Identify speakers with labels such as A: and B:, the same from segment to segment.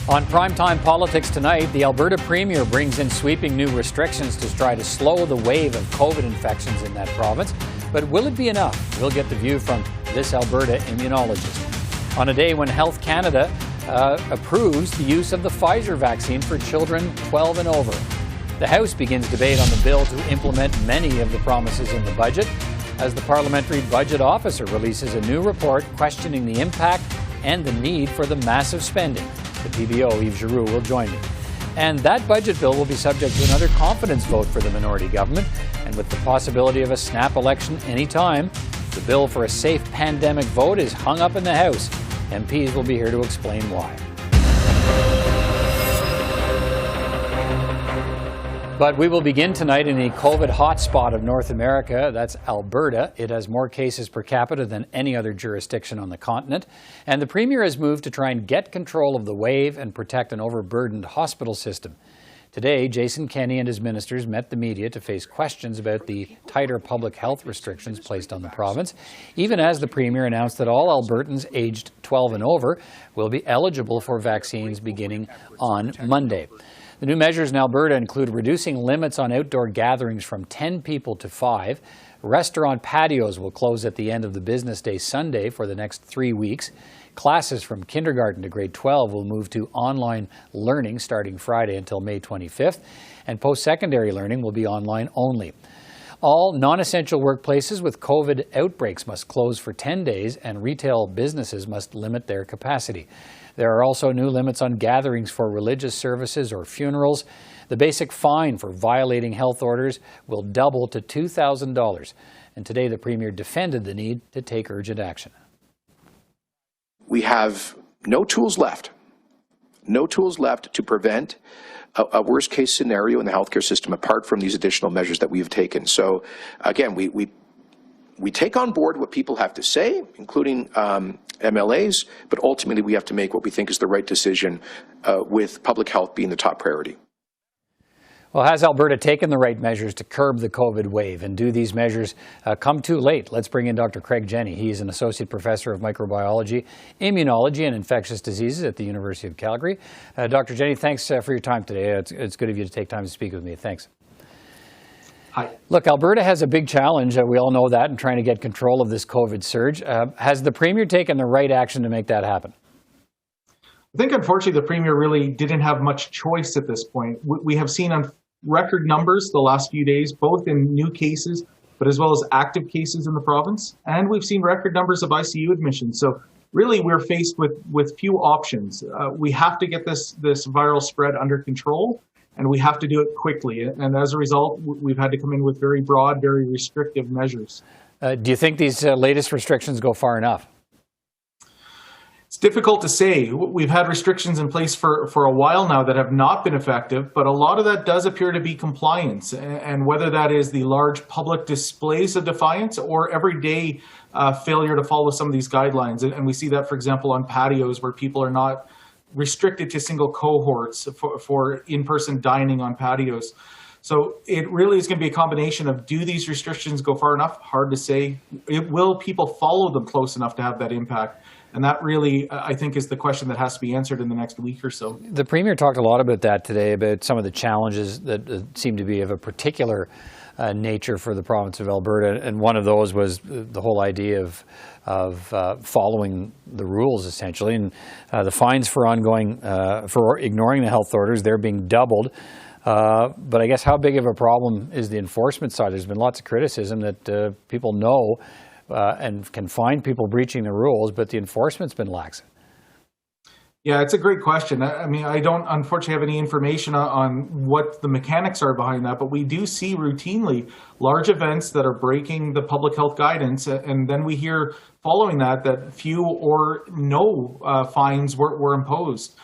A: On PrimeTime Politics tonight, the Alberta Premier brings in sweeping new restrictions to try to slow the wave of COVID infections in that province. But will it be enough? We'll get the view from this Alberta immunologist. On a day when Health Canada approves the use of the Pfizer vaccine for children 12 and over. The House begins debate on the bill to implement many of the promises in the budget as the Parliamentary Budget Officer releases a new report questioning the impact and the need for the massive spending. The PBO, Yves Giroux, will join me. And that budget bill will be subject to another confidence vote for the minority government. And with the possibility of a snap election anytime, the bill for a safe pandemic vote is hung up in the House. MPs will be here to explain why. But we will begin tonight in a COVID hotspot of North America. That's Alberta. It has more cases per capita than any other jurisdiction on the continent. And the Premier has moved to try and get control of the wave and protect an overburdened hospital system. Today, Jason Kenney and his ministers met the media to face questions about the tighter public health restrictions placed on the province, even as the Premier announced that all Albertans aged 12 and over will be eligible for vaccines beginning on Monday. The new measures in Alberta include reducing limits on outdoor gatherings from 10 people to 5. Restaurant patios will close at the end of the business day Sunday for the next 3 weeks. Classes from kindergarten to grade 12 will move to online learning starting Friday until May 25th, and post-secondary learning will be online only. All non-essential workplaces with COVID outbreaks must close for 10 days, and retail businesses must limit their capacity. There are also new limits on gatherings for religious services or funerals. The basic fine for violating health orders will double to $2,000. And today the Premier defended the need to take urgent action.
B: We have no tools left to prevent a worst-case scenario in the healthcare system apart from these additional measures that we have taken. So, again, we take on board what people have to say, including MLAs, but ultimately we have to make what we think is the right decision with public health being the top priority.
A: Well, has Alberta taken the right measures to curb the COVID wave? And do these measures come too late? Let's bring in Dr. Craig Jenne. He is an associate professor of microbiology, immunology, and infectious diseases at the University of Calgary. Dr. Jenne, thanks for your time today. It's good of you to take time to speak with me. Thanks.
C: Hi.
A: Look, Alberta has a big challenge. We all know that in trying to get control of this COVID surge. Has the Premier taken the right action to make that happen?
C: I think, unfortunately, the Premier really didn't have much choice at this point. We have seen on record numbers the last few days, both in new cases, but as well as active cases in the province. And we've seen record numbers of ICU admissions. So really, we're faced with few options. We have to get this viral spread under control, and we have to do it quickly. And as a result, we've had to come in with very broad, very restrictive measures.
A: Do you think these latest restrictions go far enough?
C: It's difficult to say. We've had restrictions in place for a while now that have not been effective, but a lot of that does appear to be compliance. And whether that is the large public displays of defiance or everyday failure to follow some of these guidelines. And we see that, for example, on patios where people are not restricted to single cohorts for in-person dining on patios. So it really is going to be a combination of, do these restrictions go far enough? Hard to say. Will people follow them close enough to have that impact? And that really, I think, is the question that has to be answered in the next week or so.
A: The Premier talked a lot about that today, about some of the challenges that seem to be of a particular nature for the province of Alberta. And one of those was the whole idea of following the rules, essentially. And the fines for for ignoring the health orders, they're being doubled. But I guess how big of a problem is the enforcement side? There's been lots of criticism that people know and can find people breaching the rules, but the enforcement's been lax.
C: Yeah, it's a great question. I mean, I don't unfortunately have any information on what the mechanics are behind that, but we do see routinely large events that are breaking the public health guidance, and then we hear following that few or no fines were imposed.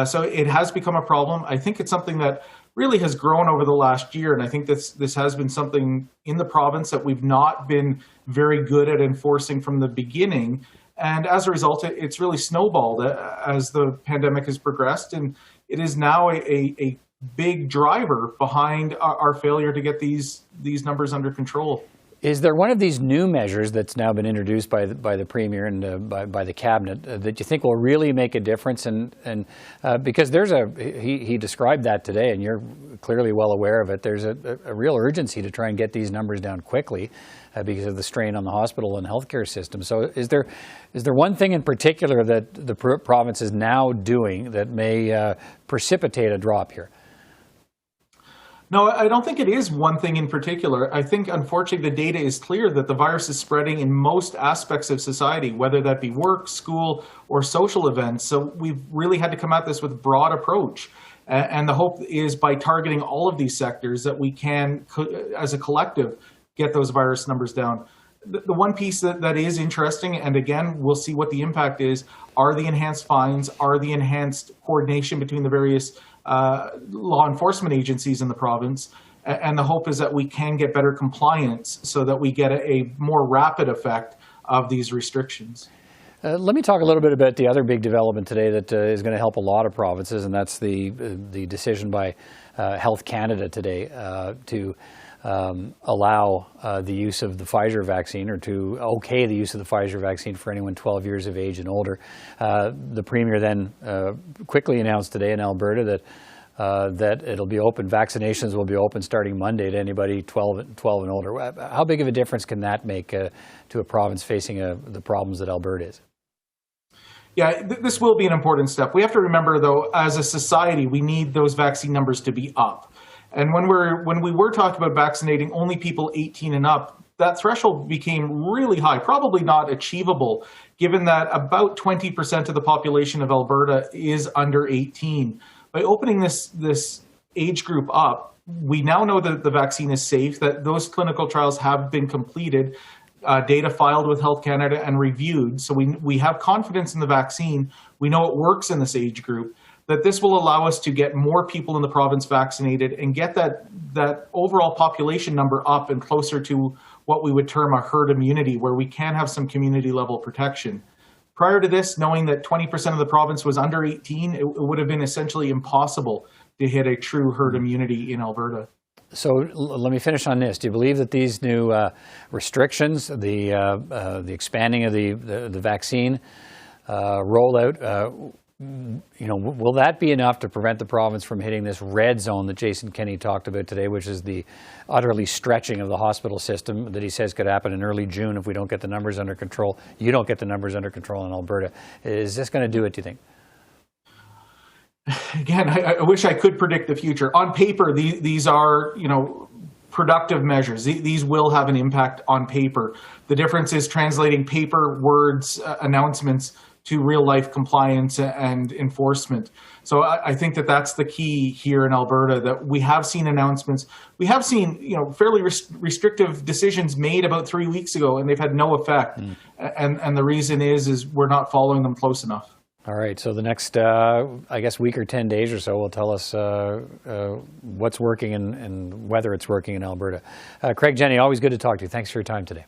C: So it has become a problem. I think it's something that really has grown over the last year, and I think this has been something in the province that we've not been very good at enforcing from the beginning. And as a result, it's really snowballed as the pandemic has progressed, and it is now a big driver behind our failure to get these numbers under control.
A: Is there one of these new measures that's now been introduced by the Premier and by the Cabinet that you think will really make a difference? And because he described that today, and you're clearly well aware of it, there's a real urgency to try and get these numbers down quickly because of the strain on the hospital and healthcare system. So is there one thing in particular that the province is now doing that may precipitate a drop here?
C: No, I don't think it is one thing in particular. I think, unfortunately, the data is clear that the virus is spreading in most aspects of society, whether that be work, school, or social events. So we've really had to come at this with a broad approach. And the hope is by targeting all of these sectors that we can, as a collective, get those virus numbers down. The one piece that is interesting, and again, we'll see what the impact is, are the enhanced fines, are the enhanced coordination between the various law enforcement agencies in the province. And the hope is that we can get better compliance so that we get a more rapid effect of these restrictions.
A: Let me talk a little bit about the other big development today that is going to help a lot of provinces, and that's the decision by Health Canada today to allow the use of the Pfizer vaccine, or to okay the use of the Pfizer vaccine for anyone 12 years of age and older. The Premier then quickly announced today in Alberta that it'll be open. Vaccinations will be open starting Monday to anybody 12 and older. How big of a difference can that make to a province facing the problems that Alberta is?
C: Yeah, this will be an important step. We have to remember, though, as a society, we need those vaccine numbers to be up. And when we were talking about vaccinating only people 18 and up, that threshold became really high, probably not achievable, given that about 20% of the population of Alberta is under 18. By opening this age group up, we now know that the vaccine is safe, that those clinical trials have been completed, data filed with Health Canada and reviewed. So we have confidence in the vaccine. We know it works in this age group, that this will allow us to get more people in the province vaccinated and get that overall population number up and closer to what we would term a herd immunity, where we can have some community level protection. Prior to this, knowing that 20% of the province was under 18, it would have been essentially impossible to hit a true herd immunity in Alberta.
A: So let me finish on this. Do you believe that these new restrictions, the expanding of the vaccine rollout, will that be enough to prevent the province from hitting this red zone that Jason Kenney talked about today, which is the utterly stretching of the hospital system that he says could happen in early June if we don't get the numbers under control? You don't get the numbers under control in Alberta. Is this going to do it, do you think?
C: Again, I wish I could predict the future. On paper, these are, productive measures. These will have an impact on paper. The difference is translating paper, words, announcements to real-life compliance and enforcement. So I think that's the key here in Alberta, that we have seen announcements. We have seen, fairly restrictive decisions made about 3 weeks ago, and they've had no effect. And the reason is we're not following them close enough.
A: All right, so the next, week or 10 days or so will tell us what's working and whether it's working in Alberta. Craig, Jenne, always good to talk to you. Thanks for your time today.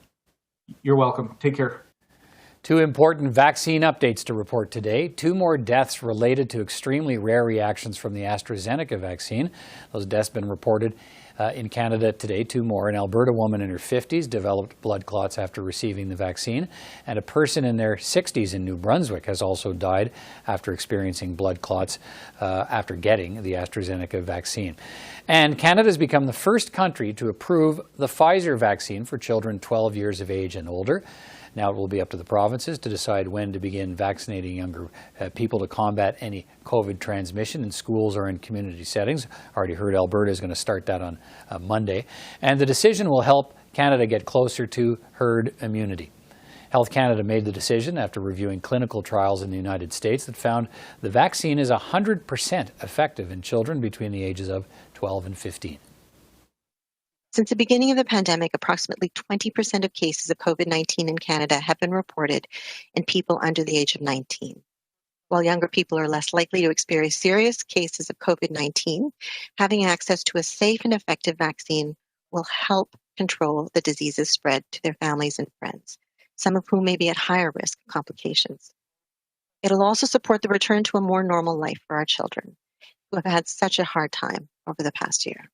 C: You're welcome. Take care.
A: Two important vaccine updates to report today. 2 more deaths related to extremely rare reactions from the AstraZeneca vaccine. Those deaths have been reported in Canada today. 2 more. An Alberta woman in her 50s developed blood clots after receiving the vaccine, and a person in their 60s in New Brunswick has also died after experiencing blood clots after getting the AstraZeneca vaccine. And Canada has become the first country to approve the Pfizer vaccine for children 12 years of age and older. Now it will be up to the provinces to decide when to begin vaccinating younger people to combat any COVID transmission in schools or in community settings. Already heard Alberta is going to start that on Monday. And the decision will help Canada get closer to herd immunity. Health Canada made the decision after reviewing clinical trials in the United States that found the vaccine is 100% effective in children between the ages of 12 and 15.
D: Since the beginning of the pandemic, approximately 20% of cases of COVID-19 in Canada have been reported in people under the age of 19. While younger people are less likely to experience serious cases of COVID-19, having access to a safe and effective vaccine will help control the disease's spread to their families and friends, some of whom may be at higher risk of complications. It'll also support the return to a more normal life for our children, who have had such a hard time over the past year.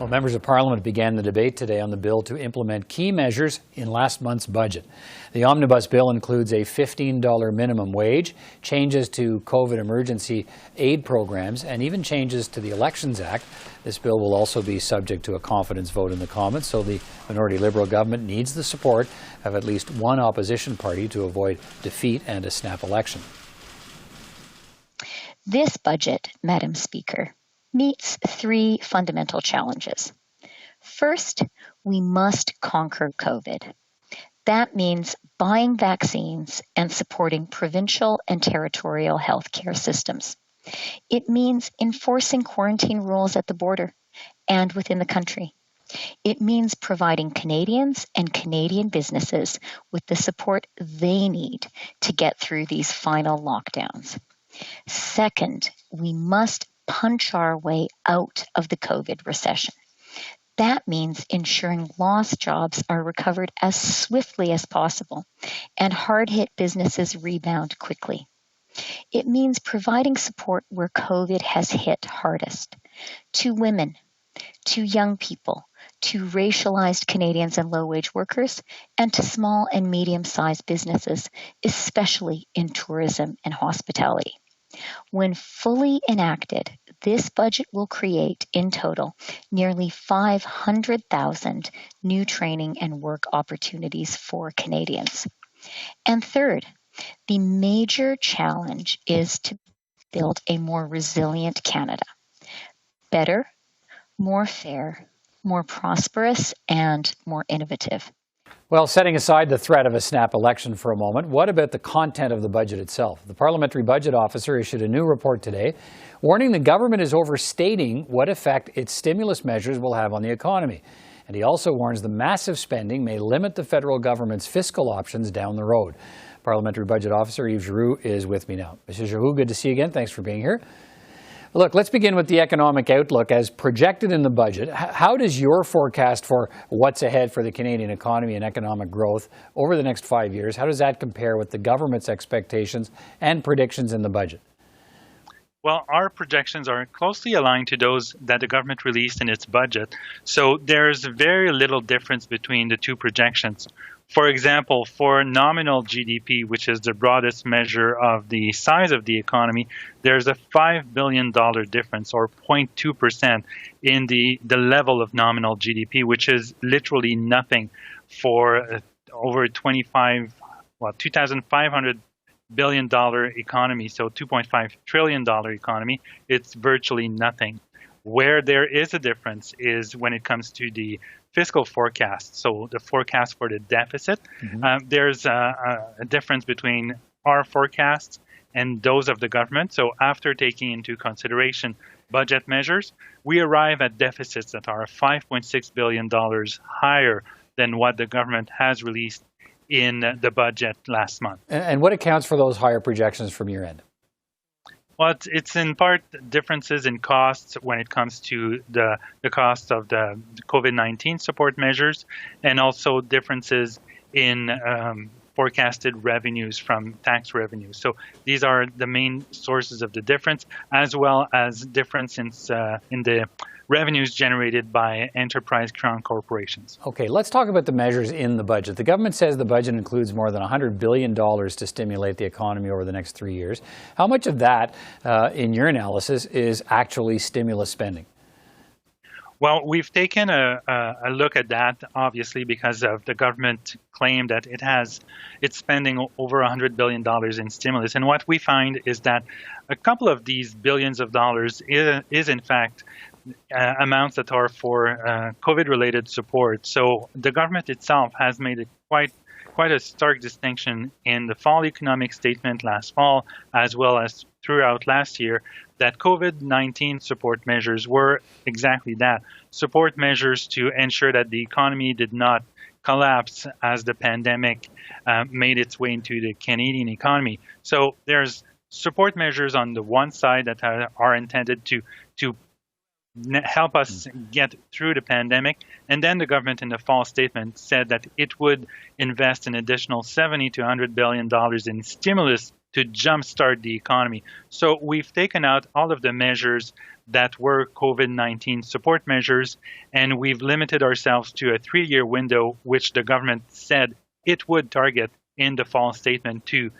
A: Well, members of Parliament began the debate today on the bill to implement key measures in last month's budget. The omnibus bill includes a $15 minimum wage, changes to COVID emergency aid programs, and even changes to the Elections Act. This bill will also be subject to a confidence vote in the Commons, so the minority Liberal government needs the support of at least one opposition party to avoid defeat and a snap election.
E: This budget, Madam Speaker, meets three fundamental challenges. First, we must conquer COVID. That means buying vaccines and supporting provincial and territorial healthcare systems. It means enforcing quarantine rules at the border and within the country. It means providing Canadians and Canadian businesses with the support they need to get through these final lockdowns. Second, we must punch our way out of the COVID recession. That means ensuring lost jobs are recovered as swiftly as possible and hard-hit businesses rebound quickly. It means providing support where COVID has hit hardest, to women, to young people, to racialized Canadians and low-wage workers, and to small and medium-sized businesses, especially in tourism and hospitality. When fully enacted, this budget will create, in total, nearly 500,000 new training and work opportunities for Canadians. And third, the major challenge is to build a more resilient Canada. Better, more fair, more prosperous, and more innovative.
A: Well, setting aside the threat of a snap election for a moment, what about the content of the budget itself? The Parliamentary Budget Officer issued a new report today warning the government is overstating what effect its stimulus measures will have on the economy. And he also warns the massive spending may limit the federal government's fiscal options down the road. Parliamentary Budget Officer Yves Giroux is with me now. Mr. Giroux, good to see you again. Thanks for being here. Look, let's begin with the economic outlook. As projected in the budget, how does your forecast for what's ahead for the Canadian economy and economic growth over the next 5 years, how does that compare with the government's expectations and predictions in the budget?
F: Well, our projections are closely aligned to those that the government released in its budget. So there's very little difference between the two projections. For example, for nominal GDP, which is the broadest measure of the size of the economy, there's a $5 billion difference, or 0.2%, in the level of nominal GDP, which is literally nothing for over $2,500 billion economy, so $2.5 trillion economy. It's virtually nothing. Where there is a difference is when it comes to the fiscal forecast, so the forecast for the deficit. There's a difference between our forecasts and those of the government. So after taking into consideration budget measures, we arrive at deficits that are $5.6 billion higher than what the government has released in the budget last month.
A: And what accounts for those higher projections from your end?
F: Well, it's in part differences in costs when it comes to the cost of the COVID-19 support measures, and also differences in forecasted revenues from tax revenues. So these are the main sources of the difference, as well as difference in the revenues generated by enterprise crown corporations.
A: Okay, let's talk about the measures in the budget. The government says the budget includes more than $100 billion to stimulate the economy over the next 3 years. How much of that, in your analysis, is actually stimulus spending?
F: Well, we've taken a look at that, obviously, because of the government claim that it's spending over $100 billion in stimulus. And what we find is that a couple of these billions of dollars is in fact, amounts that are for COVID-related support. So the government itself has made it quite a stark distinction in the fall economic statement last fall, as well as throughout last year, that COVID-19 support measures were exactly that, support measures to ensure that the economy did not collapse as the pandemic made its way into the Canadian economy. So there's support measures on the one side that are intended to help us get through the pandemic. And then the government in the fall statement said that it would invest an additional $70 to $100 billion in stimulus to jumpstart the economy. So we've taken out all of the measures that were COVID-19 support measures, and we've limited ourselves to a 3-year window, which the government said it would target in the fall statement to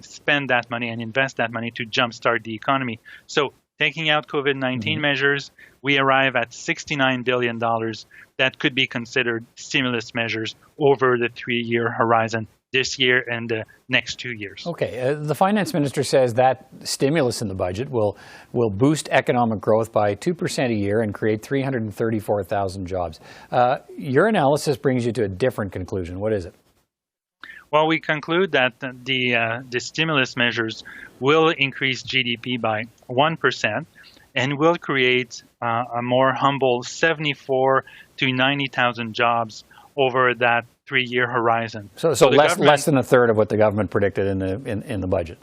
F: spend that money and invest that money to jumpstart the economy. So taking out COVID-19 measures, we arrive at $69 billion that could be considered stimulus measures over the 3-year horizon, this year and the next 2 years.
A: Okay, the finance minister says that stimulus in the budget will boost economic growth by 2% a year and create 334,000 jobs. Your analysis brings you to a different conclusion. What is it?
F: Well, we conclude that the stimulus measures will increase GDP by 1% and will create a more humble 74 to 90,000 jobs over that 3-year horizon.
A: So less than a third of what the government predicted in the budget.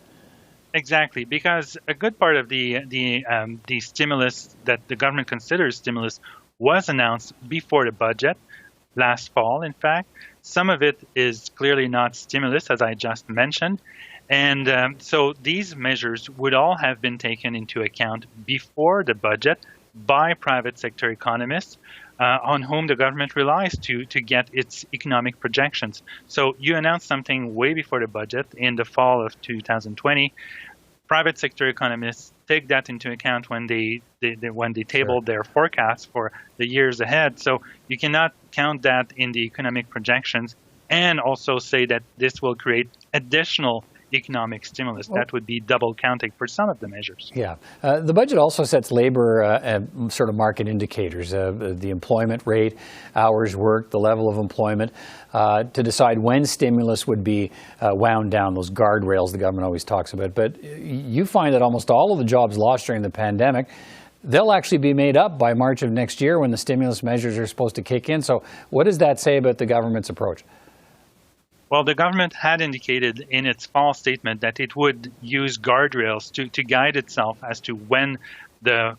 F: Exactly, because a good part of the stimulus that the government considers stimulus was announced before the budget last fall. In fact, some of it is clearly not stimulus, as I just mentioned, and so these measures would all have been taken into account before the budget by private sector economists, on whom the government relies to get its economic projections. So you announced something way before the budget in the fall of 2020. Private sector economists take that into account when they table their forecasts for the years ahead. So you cannot count that in the economic projections and also say that this will create additional economic stimulus. That would be double counting for some of the measures.
A: Yeah. The budget also sets labor sort of market indicators, the employment rate, hours worked, the level of employment, to decide when stimulus would be wound down, those guardrails the government always talks about. But you find that almost all of the jobs lost during the pandemic, they'll actually be made up by March of next year when the stimulus measures are supposed to kick in. So what does that say about the government's approach?
F: Well, the government had indicated in its fall statement that it would use guardrails to guide itself as to when the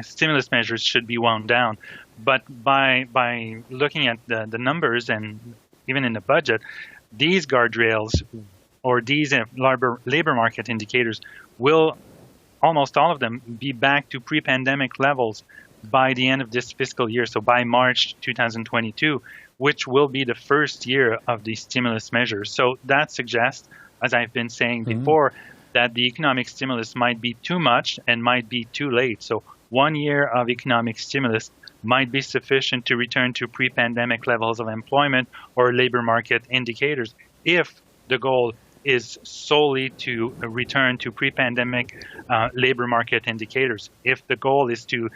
F: stimulus measures should be wound down. But by looking at the numbers and even in the budget, these guardrails or these labor market indicators will, almost all of them, be back to pre-pandemic levels by the end of this fiscal year, so by March 2022. Which will be the first year of the stimulus measures. So that suggests, as I've been saying before, that the economic stimulus might be too much and might be too late. So 1 year of economic stimulus might be sufficient to return to pre-pandemic levels of employment or labor market indicators if the goal is solely to return to pre-pandemic labor market indicators. If the goal is to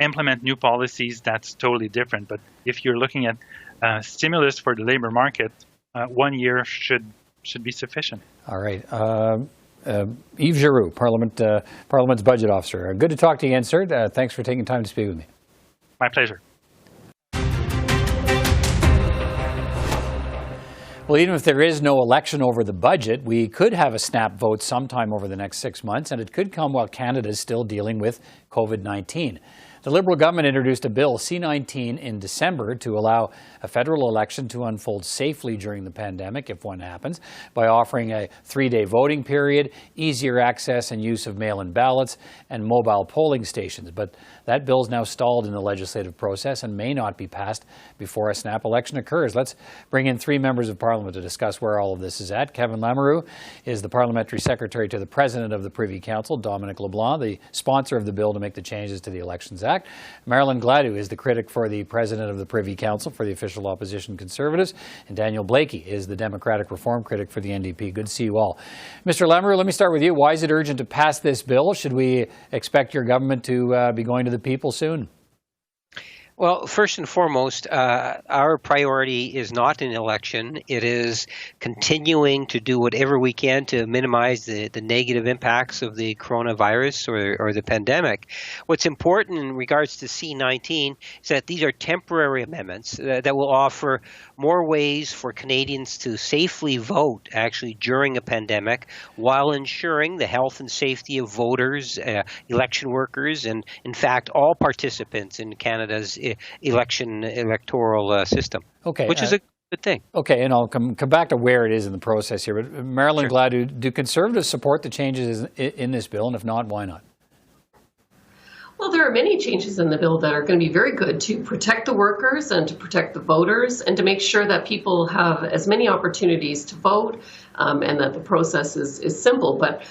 F: implement new policies, that's totally different. But if you're looking at stimulus for the labor market, 1 year should be sufficient. All
A: right. Yves Giroux, Parliament's budget officer. Good to talk to you again, sir. Thanks for taking time to speak with me.
F: My pleasure.
A: Well, even if there is no election over the budget, we could have a snap vote sometime over the next 6 months, and it could come while Canada is still dealing with COVID-19. The Liberal government introduced a bill, C-19, in December to allow a federal election to unfold safely during the pandemic, if one happens, by offering a 3-day voting period, easier access and use of mail-in ballots, and mobile polling stations. But that bill is now stalled in the legislative process and may not be passed before a snap election occurs. Let's bring in 3 members of Parliament to discuss where all of this is at. Kevin Lamoureux is the Parliamentary Secretary to the President of the Privy Council, Dominic LeBlanc, the sponsor of the bill to make the changes to the Elections Act. Marilyn Gladu is the critic for the President of the Privy Council for the official opposition Conservatives. And Daniel Blaikie is the Democratic Reform critic for the NDP. Good to see you all. Mr. Lamoureux, let me start with you. Why is it urgent to pass this bill? Should we expect your government to be going to the people soon?
G: Well, first and foremost, our priority is not an election. It is continuing to do whatever we can to minimize the negative impacts of the coronavirus or the pandemic. What's important in regards to C-19 is that these are temporary amendments that will offer more ways for Canadians to safely vote actually during a pandemic while ensuring the health and safety of voters, election workers, and in fact all participants in Canada's electoral system.
A: Okay,
G: which is good thing.
A: Okay, and I'll come back to where it is in the process here. But Marilyn
G: Sure.
A: Gladu, do Conservatives support the changes in this bill? And if not, why not?
H: Well, there are many changes in the bill that are going to be very good to protect the workers and to protect the voters and to make sure that people have as many opportunities to vote and that the process is simple. But,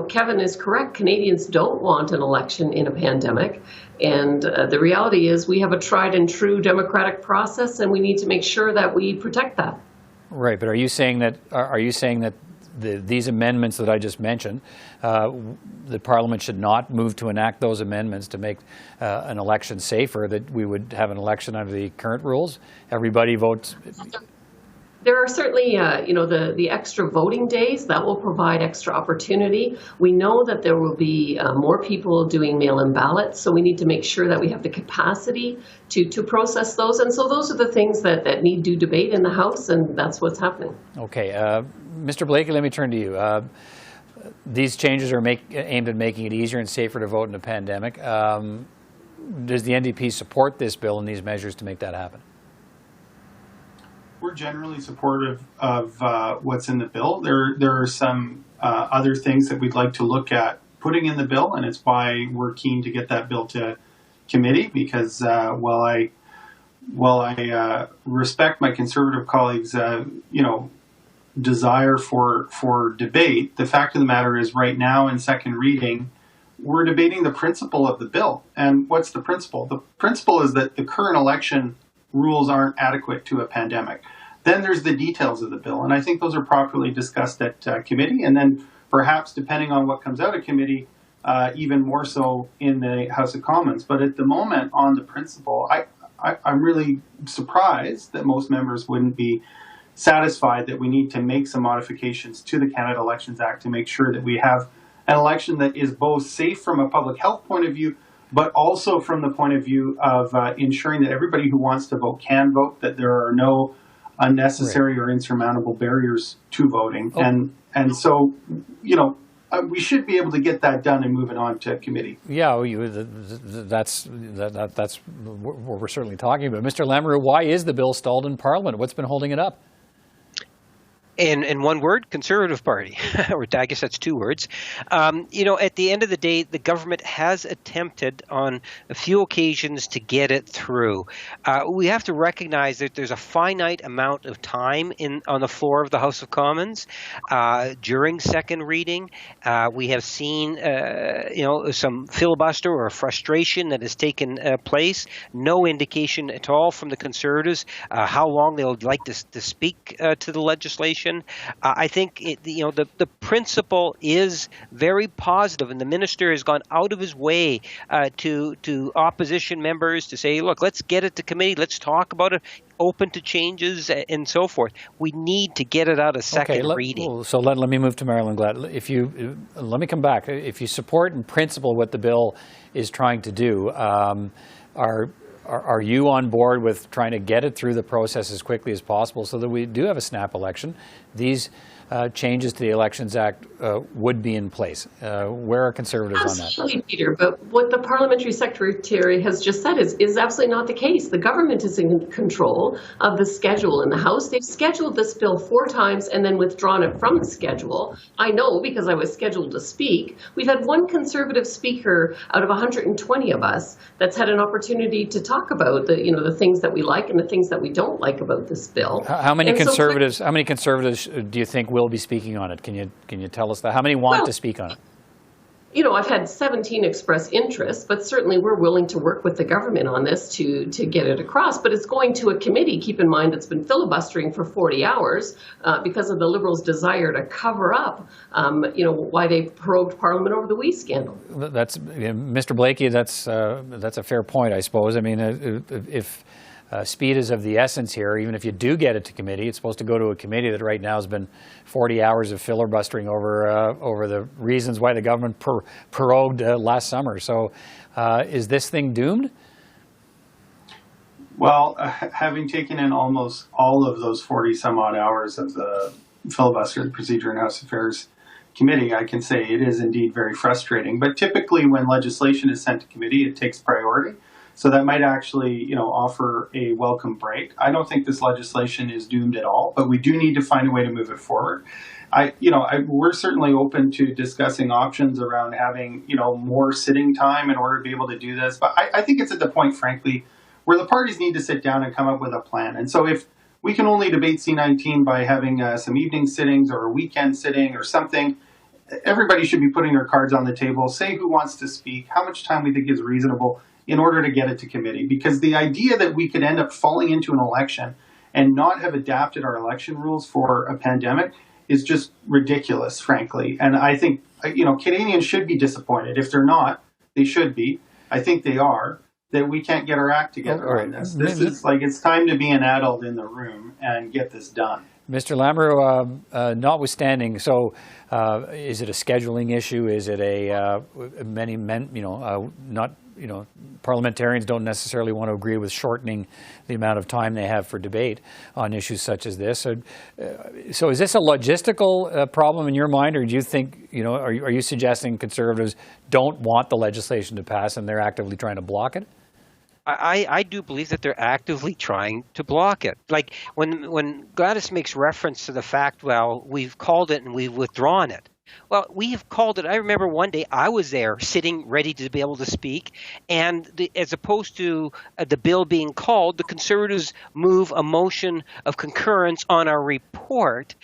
H: Kevin is correct. Canadians don't want an election in a pandemic. And the reality is we have a tried and true democratic process, and we need to make sure that we protect that.
A: Right, but are you saying that these amendments that I just mentioned, the Parliament should not move to enact those amendments to make an election safer, that we would have an election under the current rules? Everybody votes.
H: There are certainly, the extra voting days that will provide extra opportunity. We know that there will be more people doing mail-in ballots, so we need to make sure that we have the capacity to process those. And so those are the things that need due debate in the House, and that's what's happening.
A: Okay. Mr. Blaikie, let me turn to you. These changes are aimed at making it easier and safer to vote in a pandemic. Does the NDP support this bill and these measures to make that happen?
I: We're generally supportive of what's in the bill. There are some other things that we'd like to look at putting in the bill, and it's why we're keen to get that bill to committee, because while I respect my Conservative colleagues' desire for debate, the fact of the matter is right now in second reading, we're debating the principle of the bill. And what's the principle? The principle is that the current election rules aren't adequate to a pandemic. Then there's the details of the bill, and I think those are properly discussed at committee, and then perhaps, depending on what comes out of committee, even more so in the House of Commons. But at the moment, on the principle, I'm really surprised that most members wouldn't be satisfied that we need to make some modifications to the Canada Elections Act to make sure that we have an election that is both safe from a public health point of view, but also from the point of view of ensuring that everybody who wants to vote can vote, that there are no unnecessary or insurmountable barriers to voting. Oh. And so, we should be able to get that done and move it on to committee.
A: Yeah, that's what we're certainly talking about. Mr. Lamoureux, why is the bill stalled in Parliament? What's been holding it up?
G: In one word, Conservative Party, or I guess that's two words. At the end of the day, the government has attempted on a few occasions to get it through. We have to recognize that there's a finite amount of time on the floor of the House of Commons during second reading. We have seen, some filibuster or frustration that has taken place. No indication at all from the Conservatives how long they would like to speak to the legislation. I think the principle is very positive, and the minister has gone out of his way to opposition members to say, look, let's get it to committee, let's talk about it, open to changes and so forth. We need to get it out of second reading.
A: So let me move to Marilyn Gladu. Let me come back. If you support in principle what the bill is trying to do, are you on board with trying to get it through the process as quickly as possible so that we do have a snap election? These changes to the Elections Act would be in place. Where are Conservatives on that?
H: Absolutely, Peter. But what the Parliamentary Secretary has just said is absolutely not the case. The government is in control of the schedule in the House. They've scheduled this bill 4 times and then withdrawn it from the schedule. I know because I was scheduled to speak. We've had one Conservative speaker out of 120 of us that's had an opportunity to talk about the things that we like and the things that we don't like about this bill.
A: How many Conservatives do you think will be speaking on it? Can you tell us that? How many want to speak on it?
H: I've had 17 express interest, but certainly we're willing to work with the government on this to get it across. But it's going to a committee. Keep in mind, it's been filibustering for 40 hours because of the Liberals' desire to cover up, why they prorogued Parliament over the WE scandal.
A: That's Mr. Blaikie. That's a fair point, I suppose. I mean, if speed is of the essence here, even if you do get it to committee, it's supposed to go to a committee that right now has been 40 hours of filibustering over the reasons why the government prorogued last summer. So is this thing doomed?
I: Well, having taken in almost all of those 40 some odd hours of the filibuster, the Procedure and House Affairs Committee, I can say it is indeed very frustrating. But typically when legislation is sent to committee, it takes priority. So that might actually, offer a welcome break. I don't think this legislation is doomed at all, but we do need to find a way to move it forward. We're certainly open to discussing options around having, more sitting time in order to be able to do this. But I think it's at the point, frankly, where the parties need to sit down and come up with a plan. And so if we can only debate C-19 by having some evening sittings or a weekend sitting or something, everybody should be putting their cards on the table, say who wants to speak, how much time we think is reasonable in order to get it to committee. Because the idea that we could end up falling into an election and not have adapted our election rules for a pandemic is just ridiculous, frankly. And I think, Canadians should be disappointed. If they're not, they should be. I think they are, that we can't get our act together on this. This is it's time to be an adult in the room and get this done.
A: Mr. Lamoureux, notwithstanding, so is it a scheduling issue? Is it parliamentarians don't necessarily want to agree with shortening the amount of time they have for debate on issues such as this. So is this a logistical problem in your mind, or do you think, are you suggesting Conservatives don't want the legislation to pass and they're actively trying to block it?
G: I do believe that they're actively trying to block it. Like when Gladys makes reference to the fact, well, we've called it and we've withdrawn it. Well, we have called it. I remember one day I was there sitting ready to be able to speak, and as opposed to the bill being called, the Conservatives move a motion of concurrence on our report,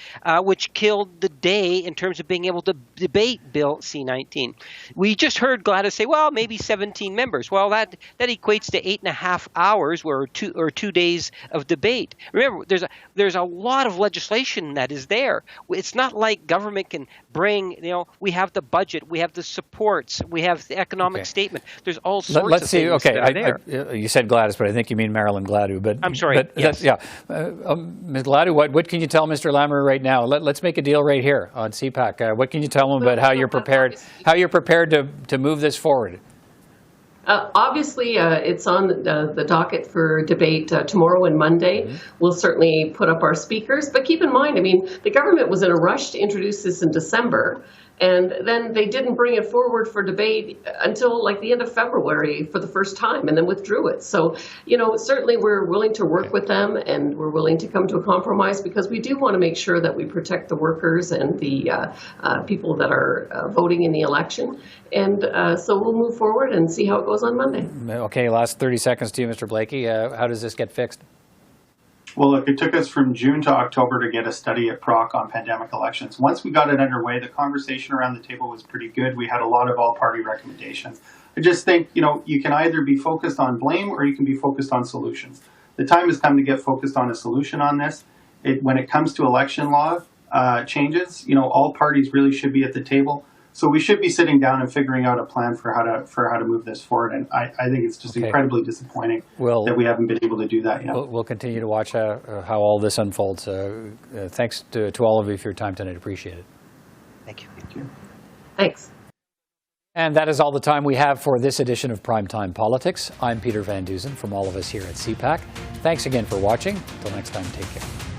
G: which killed the day in terms of being able to debate Bill C-19. We just heard Gladys say, well, maybe 17 members. Well, that equates to 8.5 hours or 2 days of debate. Remember, there's a lot of legislation that is there. It's not like government can bring, we have the budget, we have the supports, we have the economic statement. There's all sorts of things that are there.
A: You said Gladys, but I think you mean Marilyn Gladu. But
G: I'm sorry.
A: But
G: yes.
A: Ms. Gladu, what can you tell Mr. Lamoureux right now? Let's make a deal right here on CPAC. What can you tell him about how you're prepared to move this forward?
H: Obviously, it's on the docket for debate tomorrow and Monday. Mm-hmm. We'll certainly put up our speakers. But keep in mind, the government was in a rush to introduce this in December. And then they didn't bring it forward for debate until the end of February for the first time, and then withdrew it. So, certainly we're willing to work with them, and we're willing to come to a compromise, because we do want to make sure that we protect the workers and the people that are voting in the election. And so we'll move forward and see how it goes on Monday.
A: Okay, last 30 seconds to you, Mr. Blaikie. How does this get fixed?
I: Well, look, it took us from June to October to get a study at PROC on pandemic elections. Once we got it underway, the conversation around the table was pretty good. We had a lot of all-party recommendations. I just think, you can either be focused on blame or you can be focused on solutions. The time has come to get focused on a solution on this. When it comes to election law changes, all parties really should be at the table. So we should be sitting down and figuring out a plan for how to move this forward. And I think it's just incredibly disappointing that we haven't been able to do that yet.
A: We'll continue to watch how all this unfolds. Thanks to all of you for your time tonight. Appreciate it.
G: Thank you.
I: Thank you.
H: Thanks.
A: And that is all the time we have for this edition of Primetime Politics. I'm Peter Van Dusen from all of us here at CPAC. Thanks again for watching. Until next time, take care.